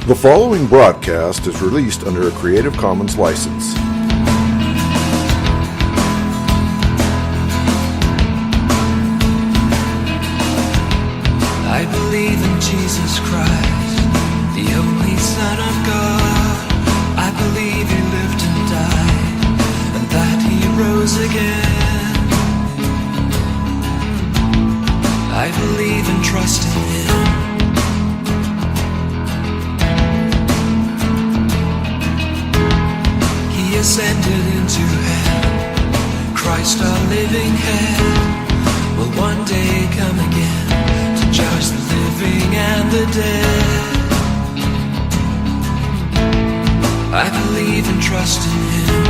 The following broadcast is released under a Creative Commons license. I believe in Jesus Christ, the only Son of God. I believe He lived and died, and that He rose again. I believe and trust in Him. He ascended into heaven. Christ, our living head, will one day come again to judge the living and the dead. I believe and trust in Him.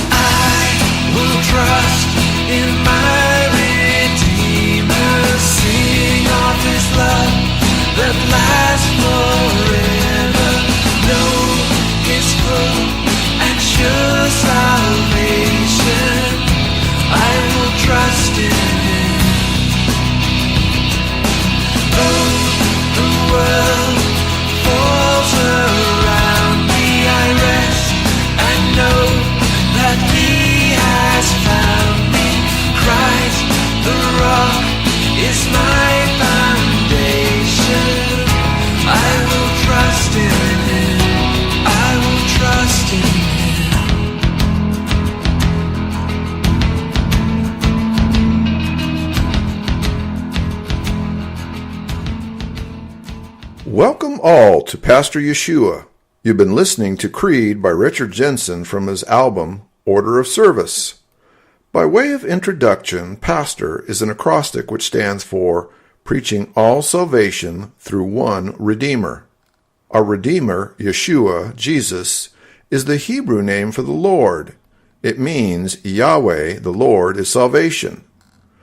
I will trust in my Redeemer, sing of His love that lasts forever, know His full and sure salvation. I will trust in Him. Oh, the world falls around me, I rest and know that He has found me. Christ, the rock, is my foundation. I will trust in Him. I will trust in Him. Welcome all to Pastor Yeshua. You've been listening to Creed by Richard Jensen from his album, Order of Service. By way of introduction, Pastor is an acrostic which stands for Preaching All Salvation Through One Redeemer. Our Redeemer, Yeshua, Jesus, is the Hebrew name for the Lord. It means Yahweh, the Lord, is salvation.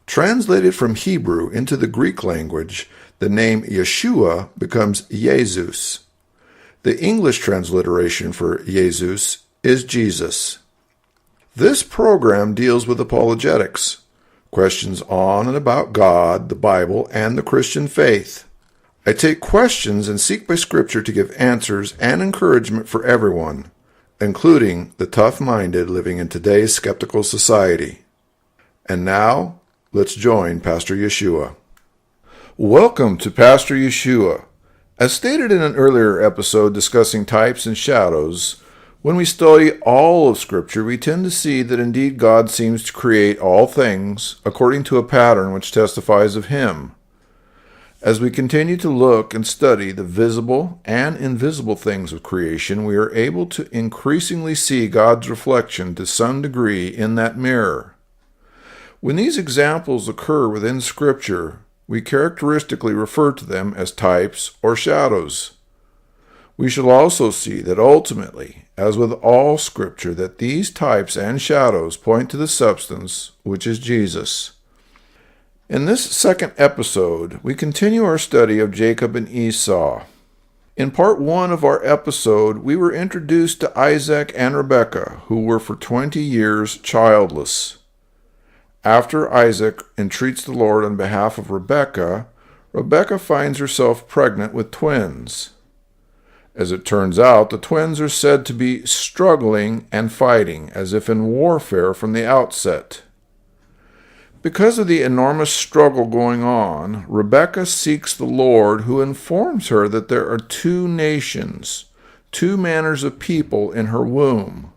Translated from Hebrew into the Greek language, the name Yeshua becomes Jesus. The English transliteration for Jesus is Jesus. This program deals with apologetics, questions on and about God, the Bible, and the Christian faith. I take questions and seek by Scripture to give answers and encouragement for everyone, including the tough-minded living in today's skeptical society. And now, let's join Pastor Yeshua. Welcome to Pastor Yeshua. As stated in an earlier episode discussing types and shadows, when we study all of Scripture, we tend to see that indeed God seems to create all things according to a pattern which testifies of Him. As we continue to look and study the visible and invisible things of creation, we are able to increasingly see God's reflection to some degree in that mirror. When these examples occur within Scripture, we characteristically refer to them as types or shadows. We shall also see that ultimately, as with all Scripture, that these types and shadows point to the substance, which is Jesus. In this second episode, we continue our study of Jacob and Esau. In part 1 of our episode, we were introduced to Isaac and Rebekah, who were for 20 years childless. After Isaac entreats the Lord on behalf of Rebekah, Rebekah finds herself pregnant with twins. As it turns out, the twins are said to be struggling and fighting, as if in warfare from the outset. Because of the enormous struggle going on, Rebekah seeks the Lord, who informs her that there are two nations, two manners of people in her womb.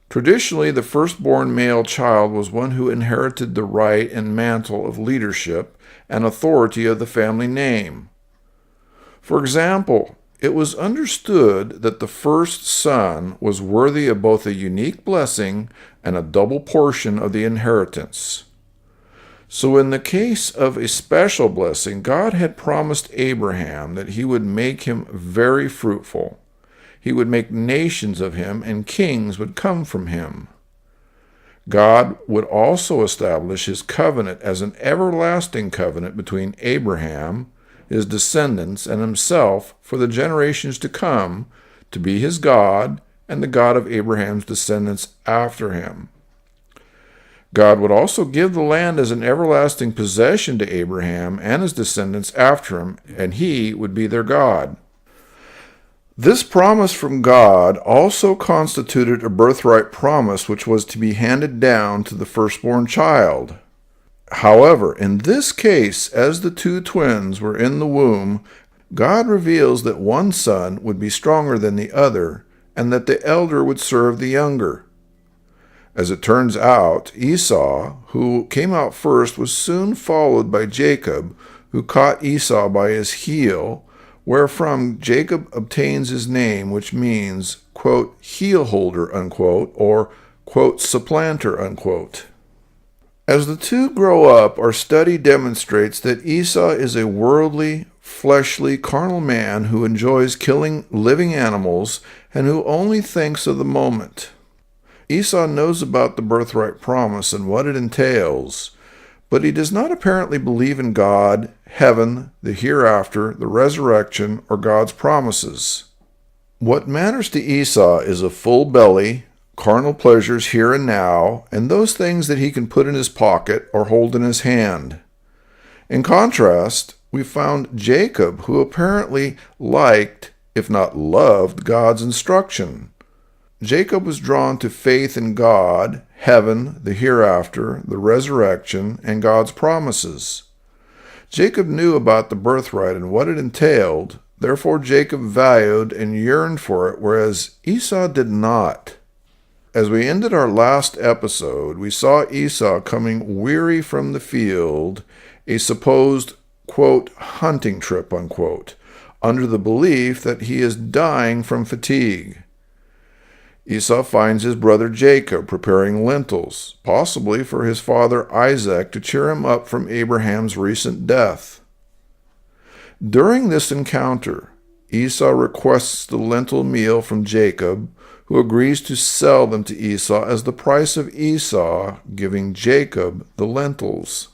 Traditionally, the firstborn male child was one who inherited the right and mantle of leadership and authority of the family name. For example, it was understood that the first son was worthy of both a unique blessing and a double portion of the inheritance. So in the case of a special blessing, God had promised Abraham that He would make him very fruitful. He would make nations of him, and kings would come from him. God would also establish His covenant as an everlasting covenant between Abraham, his descendants, and Himself for the generations to come, to be His God and the God of Abraham's descendants after him. God would also give the land as an everlasting possession to Abraham and his descendants after him, and he would be their God. This promise from God also constituted a birthright promise which was to be handed down to the firstborn child. However, in this case, as the two twins were in the womb, God reveals that one son would be stronger than the other, and that the elder would serve the younger. As it turns out, Esau, who came out first, was soon followed by Jacob, who caught Esau by his heel, wherefrom Jacob obtains his name, which means, quote, heel holder, unquote, or, quote, supplanter, unquote. As the two grow up, our study demonstrates that Esau is a worldly, fleshly, carnal man who enjoys killing living animals and who only thinks of the moment. Esau knows about the birthright promise and what it entails, but he does not apparently believe in God, heaven, the hereafter, the resurrection, or God's promises. What matters to Esau is a full belly, carnal pleasures here and now, and those things that he can put in his pocket or hold in his hand. In contrast, we found Jacob, who apparently liked, if not loved, God's instruction. Jacob was drawn to faith in God, heaven, the hereafter, the resurrection, and God's promises. Jacob knew about the birthright and what it entailed, therefore Jacob valued and yearned for it, whereas Esau did not. As we ended our last episode, we saw Esau coming weary from the field, a supposed, quote, hunting trip, unquote, under the belief that he is dying from fatigue. Esau finds his brother Jacob preparing lentils, possibly for his father Isaac to cheer him up from Abraham's recent death. During this encounter, Esau requests the lentil meal from Jacob, who agrees to sell them to Esau as the price of Esau giving Jacob the lentils.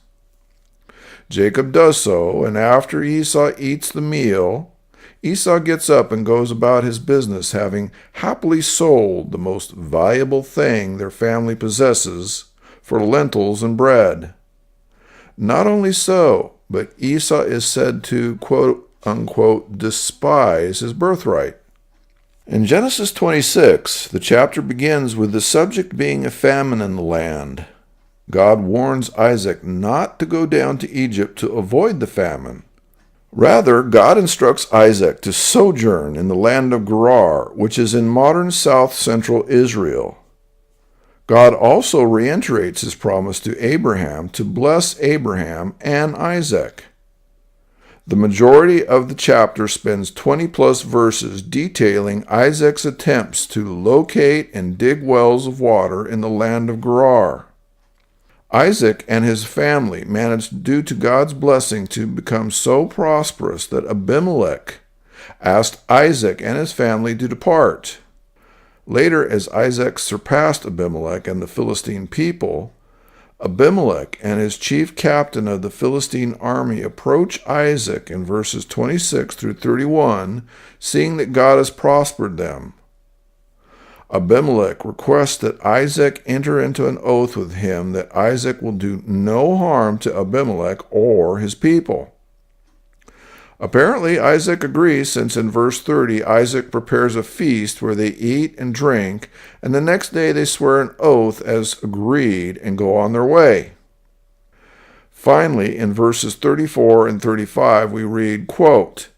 Jacob does so, and after Esau eats the meal, Esau gets up and goes about his business, having happily sold the most valuable thing their family possesses for lentils and bread. Not only so, but Esau is said to, quote unquote, despise his birthright. In Genesis 26, the chapter begins with the subject being a famine in the land. God warns Isaac not to go down to Egypt to avoid the famine. Rather, God instructs Isaac to sojourn in the land of Gerar, which is in modern south-central Israel. God also reiterates his promise to Abraham to bless Abraham and Isaac. The majority of the chapter spends 20-plus verses detailing Isaac's attempts to locate and dig wells of water in the land of Gerar. Isaac and his family managed, due to God's blessing, to become so prosperous that Abimelech asked Isaac and his family to depart. Later, as Isaac surpassed Abimelech and the Philistine people, Abimelech and his chief captain of the Philistine army approach Isaac in verses 26 through 31, seeing that God has prospered them. Abimelech requests that Isaac enter into an oath with him that Isaac will do no harm to Abimelech or his people. Apparently, Isaac agrees, since in verse 30, Isaac prepares a feast where they eat and drink, and the next day they swear an oath as agreed and go on their way. Finally, in verses 34 and 35, we read, quote,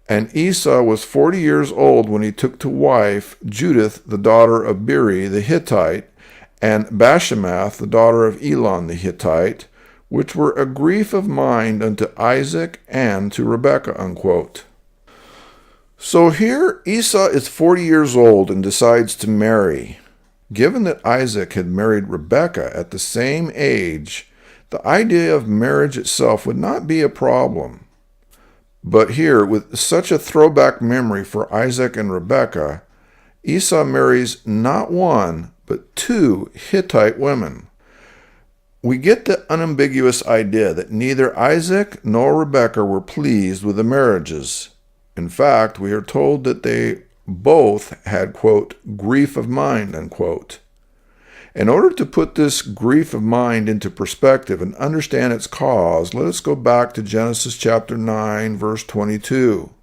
"And Esau was 40 years old when he took to wife Judith, the daughter of Beri the Hittite, and Bashemath, the daughter of Elon the Hittite, which were a grief of mind unto Isaac and to Rebekah," unquote. So here Esau is 40 years old and decides to marry. Given that Isaac had married Rebekah at the same age, the idea of marriage itself would not be a problem. But here, with such a throwback memory for Isaac and Rebekah, Esau marries not one, but two Hittite women. We get the unambiguous idea that neither Isaac nor Rebekah were pleased with the marriages. In fact, we are told that they both had, quote, grief of mind, unquote. In order to put this grief of mind into perspective and understand its cause, let us go back to Genesis chapter 9, verse 22.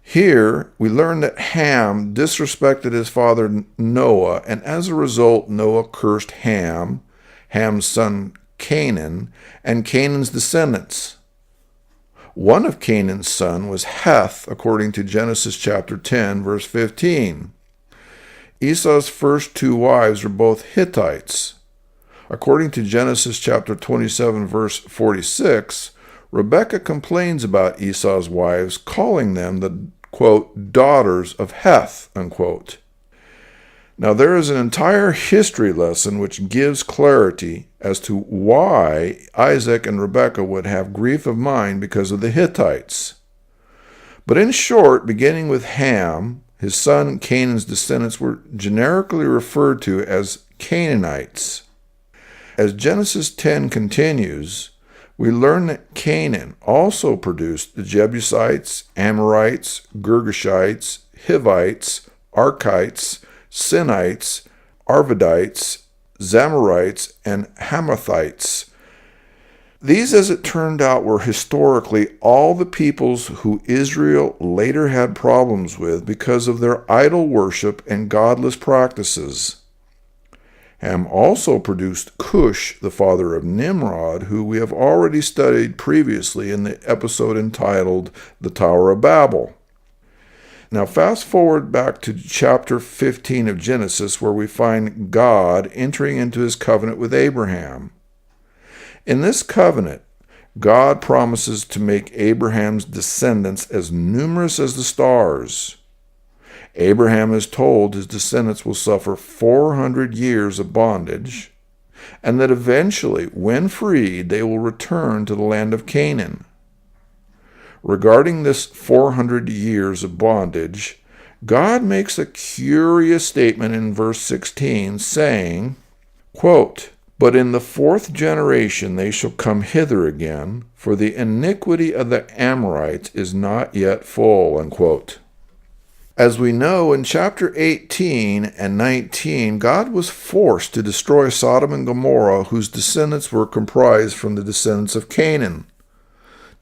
Here, we learn that Ham disrespected his father Noah, and as a result, Noah cursed Ham, Ham's son Canaan, and Canaan's descendants. One of Canaan's sons was Heth, according to Genesis chapter 10, verse 15. Esau's first two wives were both Hittites. According to Genesis chapter 27, verse 46, Rebekah complains about Esau's wives, calling them the, quote, daughters of Heth, unquote. Now, there is an entire history lesson which gives clarity as to why Isaac and Rebekah would have grief of mind because of the Hittites. But in short, beginning with Ham, his son Canaan's descendants were generically referred to as Canaanites. As Genesis 10 continues, we learn that Canaan also produced the Jebusites, Amorites, Girgashites, Hivites, Archites, Sinites, Arvadites, Zamorites, and Hamathites. These, as it turned out, were historically all the peoples who Israel later had problems with because of their idol worship and godless practices. Ham also produced Cush, the father of Nimrod, who we have already studied previously in the episode entitled The Tower of Babel. Now fast forward back to chapter 15 of Genesis, where we find God entering into his covenant with Abraham. In this covenant, God promises to make Abraham's descendants as numerous as the stars. Abraham is told his descendants will suffer 400 years of bondage, and that eventually, when freed, they will return to the land of Canaan. Regarding this 400 years of bondage, God makes a curious statement in verse 16, saying, quote, "But in the fourth generation they shall come hither again, for the iniquity of the Amorites is not yet full," unquote. As we know, in chapter 18 and 19, God was forced to destroy Sodom and Gomorrah, whose descendants were comprised from the descendants of Canaan.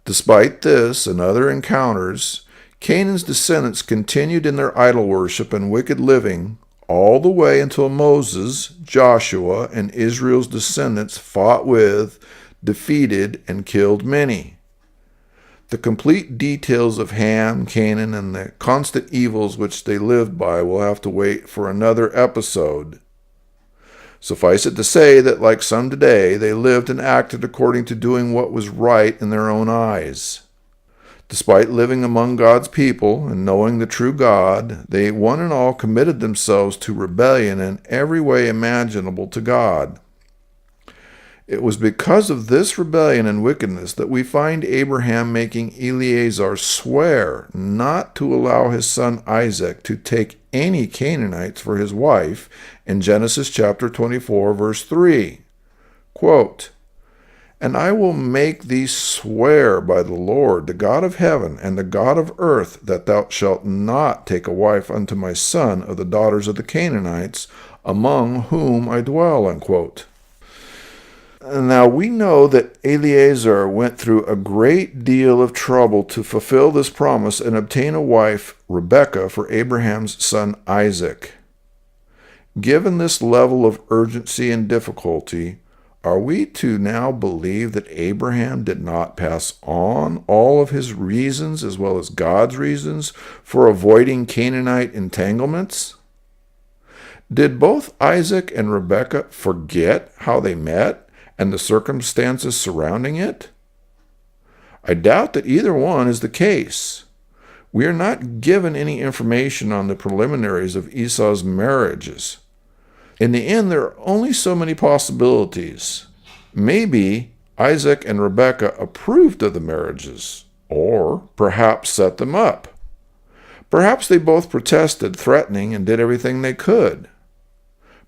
Despite this and other encounters, Canaan's descendants continued in their idol worship and wicked living all the way until Moses, Joshua, and Israel's descendants fought with, defeated, and killed many. The complete details of Ham, Canaan, and the constant evils which they lived by will have to wait for another episode. Suffice it to say that, like some today, they lived and acted according to doing what was right in their own eyes. Despite living among God's people and knowing the true God, they one and all committed themselves to rebellion in every way imaginable to God. It was because of this rebellion and wickedness that we find Abraham making Eliezer swear not to allow his son Isaac to take any Canaanites for his wife in Genesis chapter 24, verse 3. Quote, "And I will make thee swear by the Lord, the God of heaven and the God of earth, that thou shalt not take a wife unto my son of the daughters of the Canaanites, among whom I dwell," unquote. Now, we know that Eliezer went through a great deal of trouble to fulfill this promise and obtain a wife, Rebekah, for Abraham's son Isaac. Given this level of urgency and difficulty, are we to now believe that Abraham did not pass on all of his reasons as well as God's reasons for avoiding Canaanite entanglements? Did both Isaac and Rebekah forget how they met and the circumstances surrounding it? I doubt that either one is the case. We are not given any information on the preliminaries of Esau's marriages. In the end, there are only so many possibilities. Maybe Isaac and Rebekah approved of the marriages, or perhaps set them up. Perhaps they both protested, threatening, and did everything they could.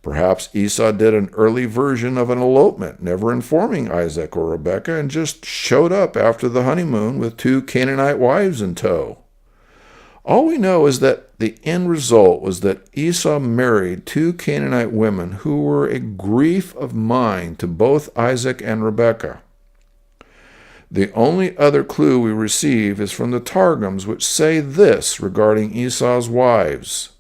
Perhaps Esau did an early version of an elopement, never informing Isaac or Rebekah, and just showed up after the honeymoon with 2 Canaanite wives in tow. All we know is that the end result was that Esau married two Canaanite women who were a grief of mind to both Isaac and Rebekah. The only other clue we receive is from the Targums, which say this regarding Esau's wives.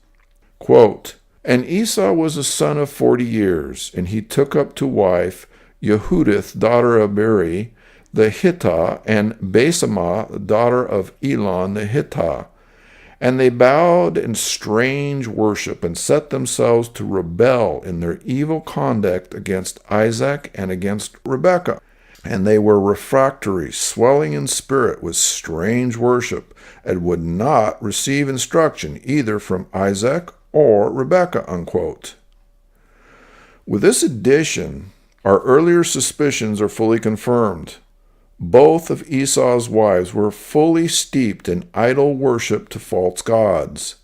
Quote, "And Esau was a son of 40 years, and he took up to wife Yehudith, daughter of Beri, the Hittah, and Basemah, daughter of Elon the Hittah. And they bowed in strange worship and set themselves to rebel in their evil conduct against Isaac and against Rebekah. And they were refractory, swelling in spirit with strange worship, and would not receive instruction either from Isaac or Rebekah." Unquote. With this addition, our earlier suspicions are fully confirmed. Both of Esau's wives were fully steeped in idol worship to false gods.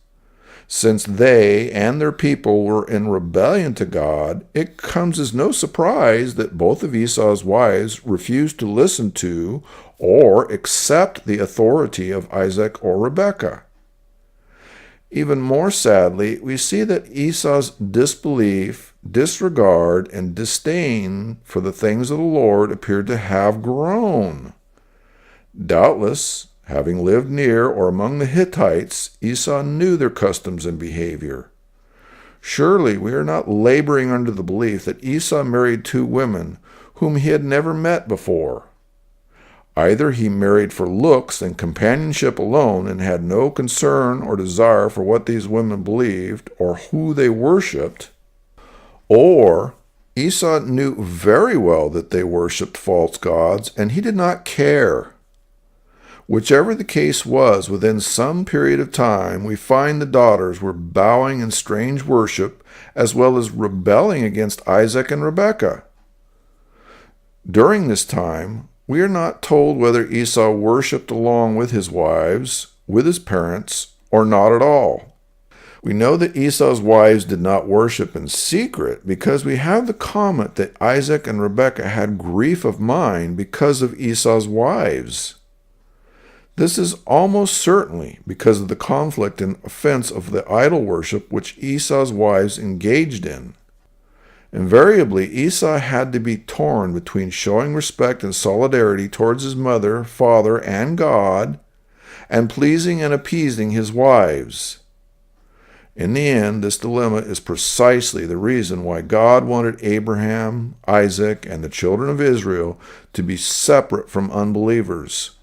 Since they and their people were in rebellion to God, it comes as no surprise that both of Esau's wives refused to listen to or accept the authority of Isaac or Rebekah. Even more sadly, we see that Esau's disbelief, disregard, and disdain for the things of the Lord appeared to have grown. Doubtless, having lived near or among the Hittites, Esau knew their customs and behavior. Surely we are not laboring under the belief that Esau married two women whom he had never met before. Either he married for looks and companionship alone and had no concern or desire for what these women believed or who they worshipped, or Esau knew very well that they worshipped false gods and he did not care. Whichever the case was, within some period of time, we find the daughters were bowing in strange worship as well as rebelling against Isaac and Rebekah. During this time, we are not told whether Esau worshipped along with his wives, with his parents, or not at all. We know that Esau's wives did not worship in secret because we have the comment that Isaac and Rebekah had grief of mind because of Esau's wives. This is almost certainly because of the conflict and offense of the idol worship which Esau's wives engaged in. Invariably, Esau had to be torn between showing respect and solidarity towards his mother, father, and God, and pleasing and appeasing his wives. In the end, this dilemma is precisely the reason why God wanted Abraham, Isaac, and the children of Israel to be separate from unbelievers.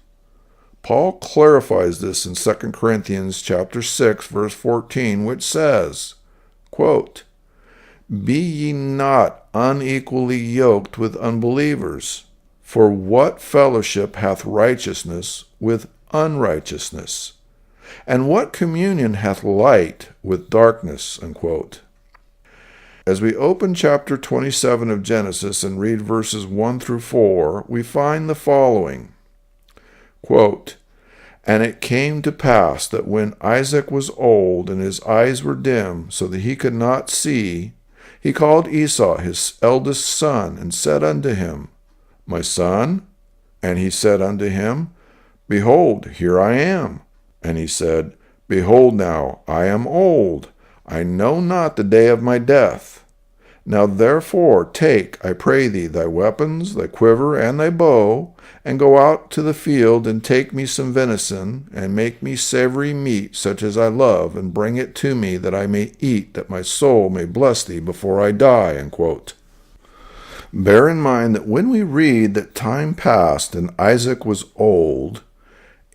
Paul clarifies this in 2 Corinthians chapter 6, verse 14, which says, quote, "Be ye not unequally yoked with unbelievers, for what fellowship hath righteousness with unrighteousness? And what communion hath light with darkness?" Unquote. As we open chapter 27 of Genesis and read verses 1 through 4, we find the following. Quote, "And it came to pass that when Isaac was old and his eyes were dim, so that he could not see, he called Esau his eldest son, and said unto him, My son? And he said unto him, Behold, here I am. And he said, Behold now, I am old, I know not the day of my death. Now therefore take, I pray thee, thy weapons, thy quiver, and thy bow, and go out to the field, and take me some venison, and make me savory meat, such as I love, and bring it to me, that I may eat, that my soul may bless thee before I die." Unquote. Bear in mind that when we read that time passed and Isaac was old,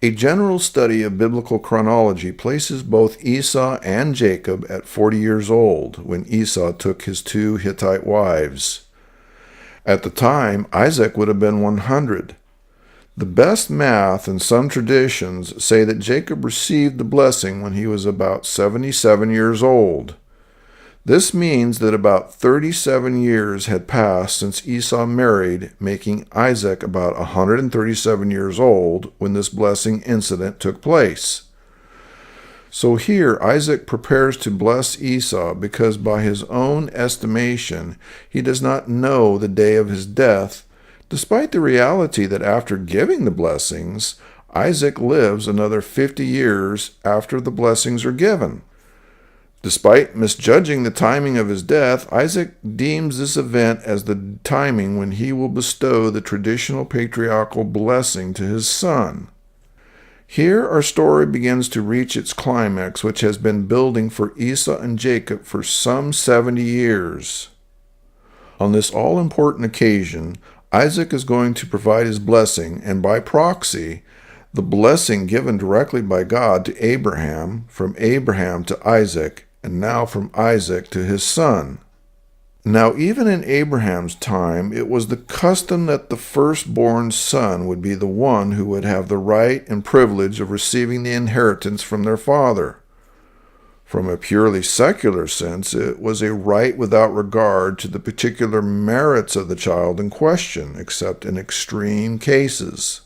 a general study of biblical chronology places both Esau and Jacob at 40 years old when Esau took his two Hittite wives. At the time, Isaac would have been 100. The best math and some traditions say that Jacob received the blessing when he was about 77 years old. This means that about 37 years had passed since Esau married, making Isaac about 137 years old when this blessing incident took place. So here Isaac prepares to bless Esau because by his own estimation he does not know the day of his death, despite the reality that after giving the blessings, Isaac lives another 50 years after the blessings are given. Despite misjudging the timing of his death, Isaac deems this event as the timing when he will bestow the traditional patriarchal blessing to his son. Here our story begins to reach its climax, which has been building for Esau and Jacob for some 70 years. On this all-important occasion, Isaac is going to provide his blessing, and by proxy, the blessing given directly by God to Abraham, from Abraham to Isaac, and now from Isaac to his son. Now, even in Abraham's time, it was the custom that the firstborn son would be the one who would have the right and privilege of receiving the inheritance from their father. From a purely secular sense, it was a right without regard to the particular merits of the child in question, except in extreme cases.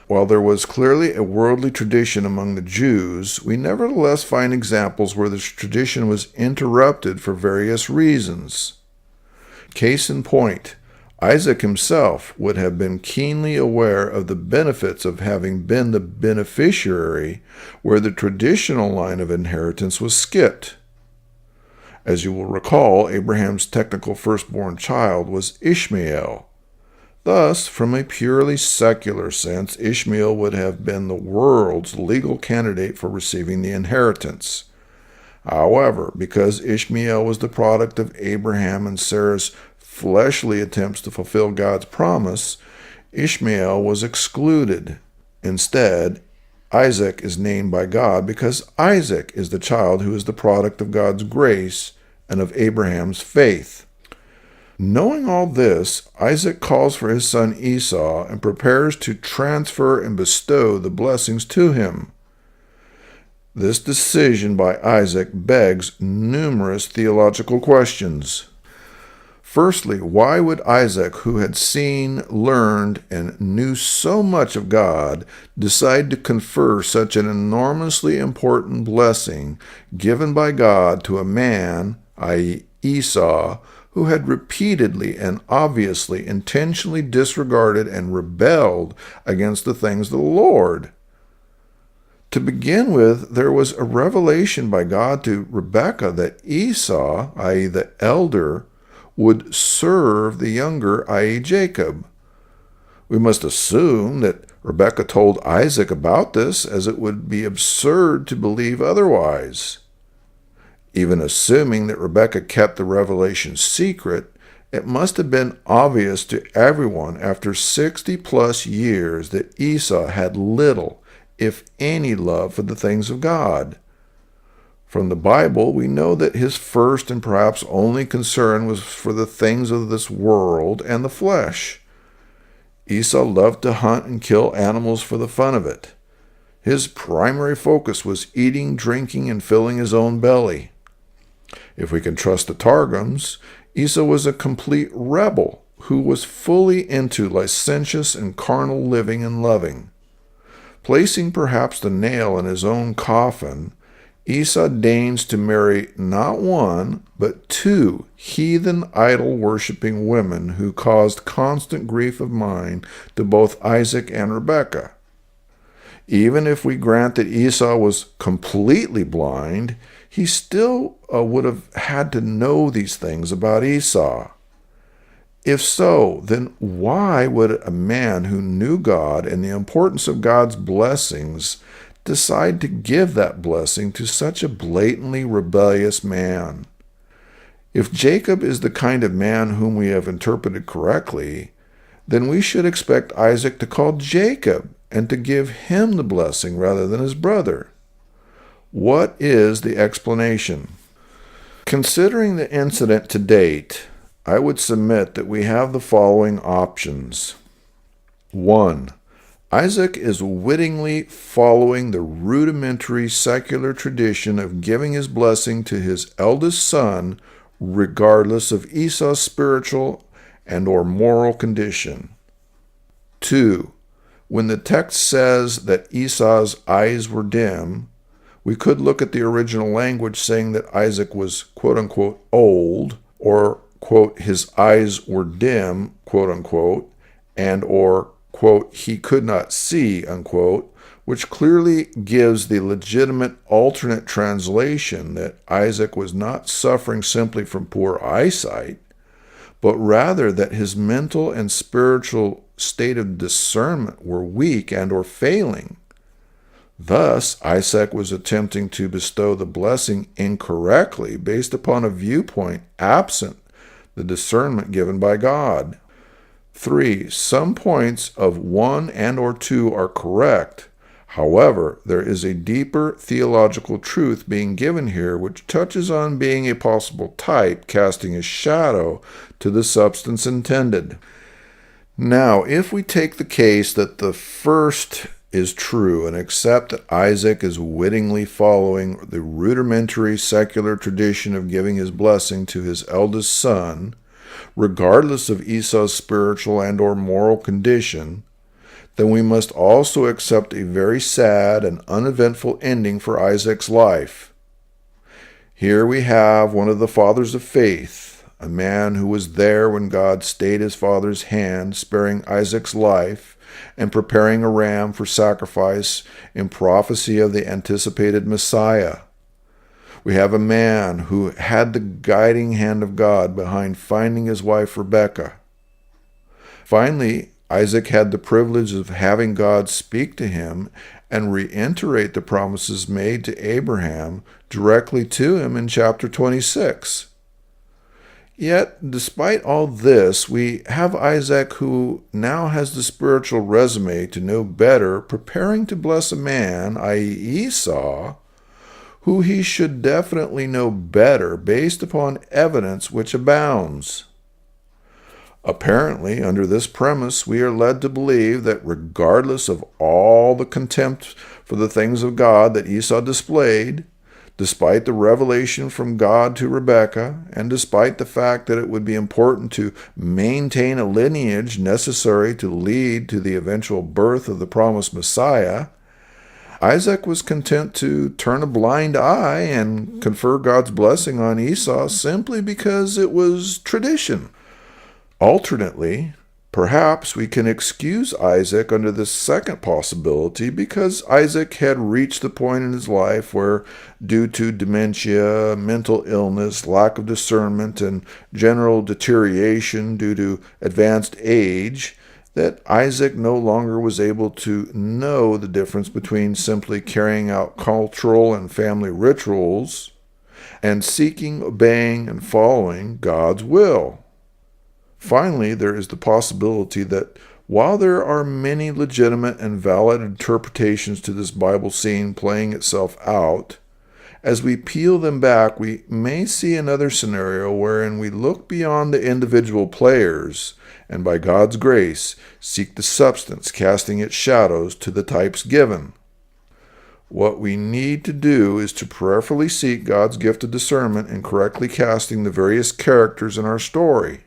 While there was clearly a worldly tradition among the Jews, we nevertheless find examples where this tradition was interrupted for various reasons. Case in point, Isaac himself would have been keenly aware of the benefits of having been the beneficiary where the traditional line of inheritance was skipped. As you will recall, Abraham's technical firstborn child was Ishmael. Thus, from a purely secular sense, Ishmael would have been the world's legal candidate for receiving the inheritance. However, because Ishmael was the product of Abraham and Sarah's fleshly attempts to fulfill God's promise, Ishmael was excluded. Instead, Isaac is named by God because Isaac is the child who is the product of God's grace and of Abraham's faith. Knowing all this, Isaac calls for his son Esau and prepares to transfer and bestow the blessings to him. This decision by Isaac begs numerous theological questions. Firstly, why would Isaac, who had seen, learned, and knew so much of God, decide to confer such an enormously important blessing given by God to a man, i.e., Esau, who had repeatedly and obviously intentionally disregarded and rebelled against the things of the Lord? To begin with, there was a revelation by God to Rebekah that Esau, i.e., the elder, would serve the younger, i.e., Jacob. We must assume that Rebekah told Isaac about this, as it would be absurd to believe otherwise. Even assuming that Rebekah kept the revelation secret, it must have been obvious to everyone after 60-plus years that Esau had little, if any, love for the things of God. From the Bible, we know that his first and perhaps only concern was for the things of this world and the flesh. Esau loved to hunt and kill animals for the fun of it. His primary focus was eating, drinking, and filling his own belly. If we can trust the Targums, Esau was a complete rebel who was fully into licentious and carnal living and loving. Placing perhaps the nail in his own coffin, Esau deigns to marry not one, but two heathen idol-worshipping women who caused constant grief of mind to both Isaac and Rebekah. Even if we grant that Esau was completely blind, he still would have had to know these things about Esau. If so, then why would a man who knew God and the importance of God's blessings decide to give that blessing to such a blatantly rebellious man? If Jacob is the kind of man whom we have interpreted correctly, then we should expect Isaac to call Jacob and to give him the blessing rather than his brother. What is the explanation? Considering the incident to date, I would submit that we have the following options. 1. Isaac is wittingly following the rudimentary secular tradition of giving his blessing to his eldest son regardless of Esau's spiritual and or moral condition. 2. When the text says that Esau's eyes were dim, we could look at the original language saying that Isaac was quote-unquote old, or quote, his eyes were dim, quote-unquote, and or quote, he could not see, unquote, which clearly gives the legitimate alternate translation that Isaac was not suffering simply from poor eyesight, but rather that his mental and spiritual state of discernment were weak and or failing. Thus, Isaac was attempting to bestow the blessing incorrectly based upon a viewpoint absent the discernment given by God. 3. Some points of 1 and or 2 are correct. However, there is a deeper theological truth being given here which touches on being a possible type casting a shadow to the substance intended. Now, if we take the case that the first is true and accept that Isaac is wittingly following the rudimentary secular tradition of giving his blessing to his eldest son, regardless of Esau's spiritual and or moral condition, then we must also accept a very sad and uneventful ending for Isaac's life. Here we have one of the fathers of faith, a man who was there when God stayed his father's hand, sparing Isaac's life, and preparing a ram for sacrifice in prophecy of the anticipated Messiah. We have a man who had the guiding hand of God behind finding his wife Rebekah. Finally, Isaac had the privilege of having God speak to him and reiterate the promises made to Abraham directly to him in chapter 26. Yet, despite all this, we have Isaac who now has the spiritual resume to know better, preparing to bless a man, i.e. Esau, who he should definitely know better based upon evidence which abounds. Apparently, under this premise, we are led to believe that regardless of all the contempt for the things of God that Esau displayed, despite the revelation from God to Rebekah, and despite the fact that it would be important to maintain a lineage necessary to lead to the eventual birth of the promised Messiah, Isaac was content to turn a blind eye and confer God's blessing on Esau simply because it was tradition. Alternately, perhaps we can excuse Isaac under this second possibility because Isaac had reached the point in his life where, due to dementia, mental illness, lack of discernment, and general deterioration due to advanced age, that Isaac no longer was able to know the difference between simply carrying out cultural and family rituals and seeking, obeying, and following God's will. Finally, there is the possibility that while there are many legitimate and valid interpretations to this Bible scene playing itself out, as we peel them back, we may see another scenario wherein we look beyond the individual players and, by God's grace, seek the substance, casting its shadows to the types given. What we need to do is to prayerfully seek God's gift of discernment in correctly casting the various characters in our story.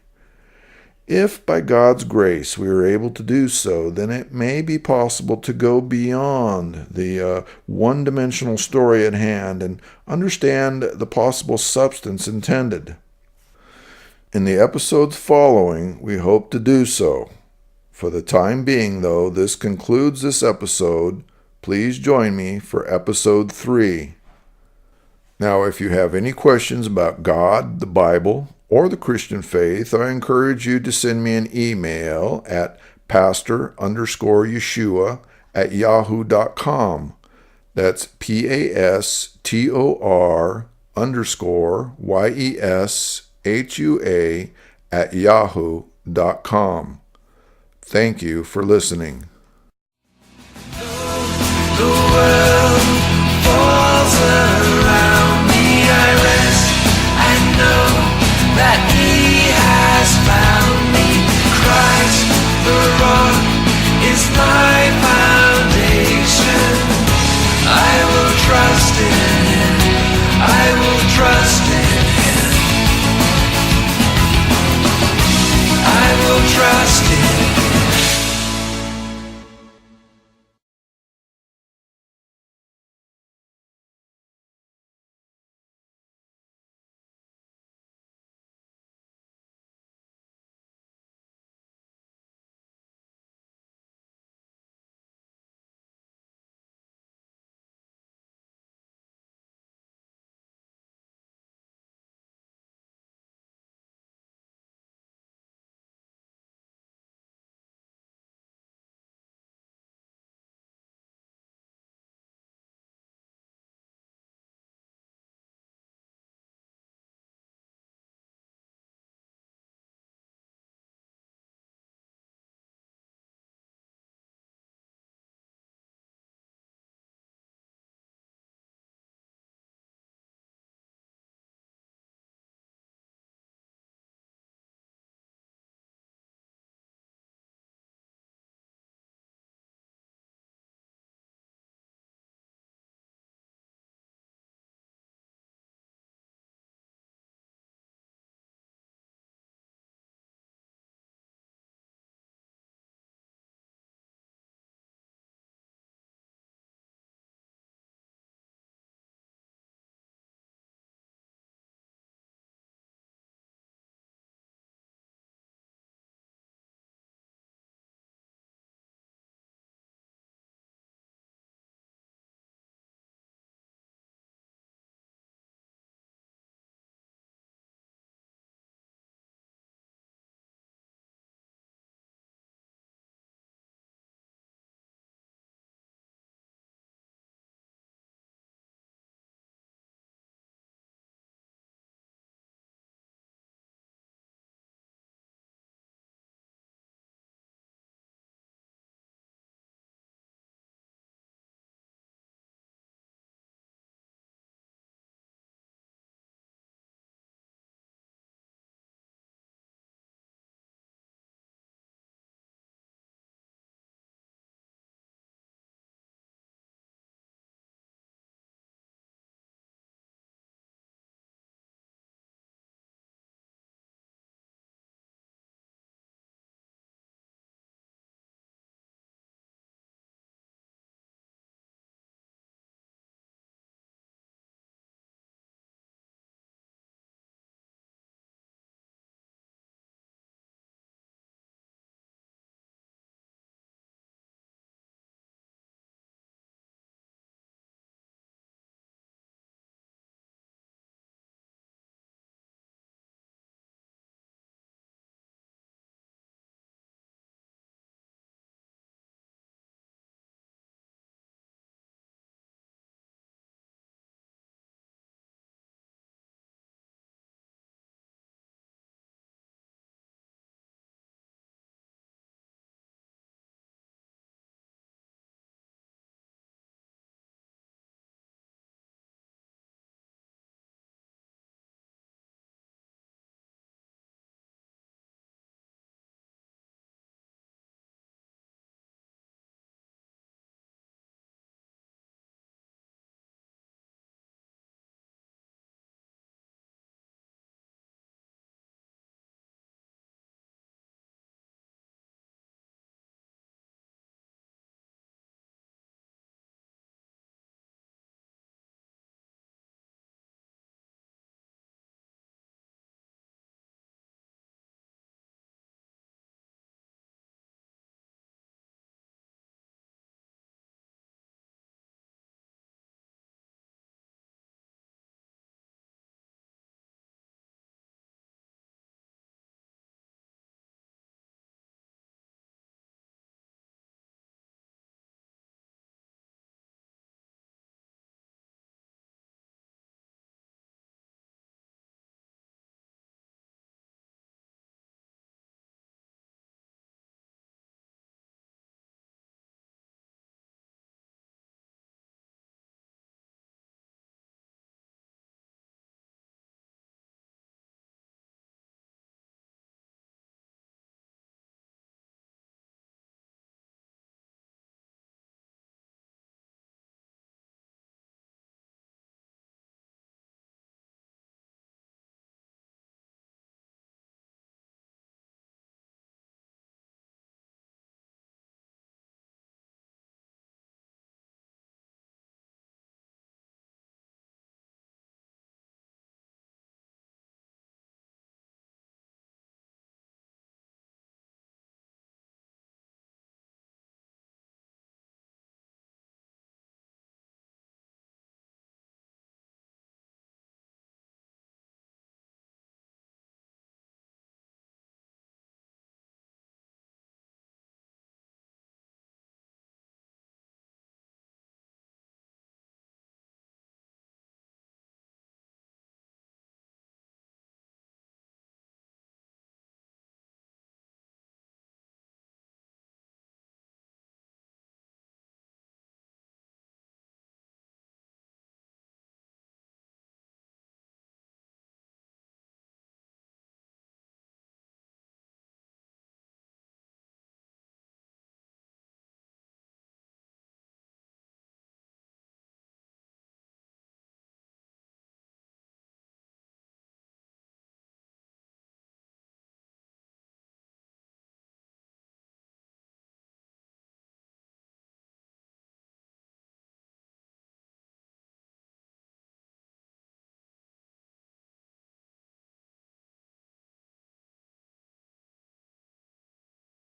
If, by God's grace, we are able to do so, then it may be possible to go beyond the one-dimensional story at hand and understand the possible substance intended. In the episodes following, we hope to do so. For the time being, though, this concludes this episode. Please join me for episode 3. Now, if you have any questions about God, the Bible, or the Christian faith, I encourage you to send me an email at pastor_Yeshua@yahoo.com. That's PASTOR_YESHUA@yahoo.com. Thank you for listening.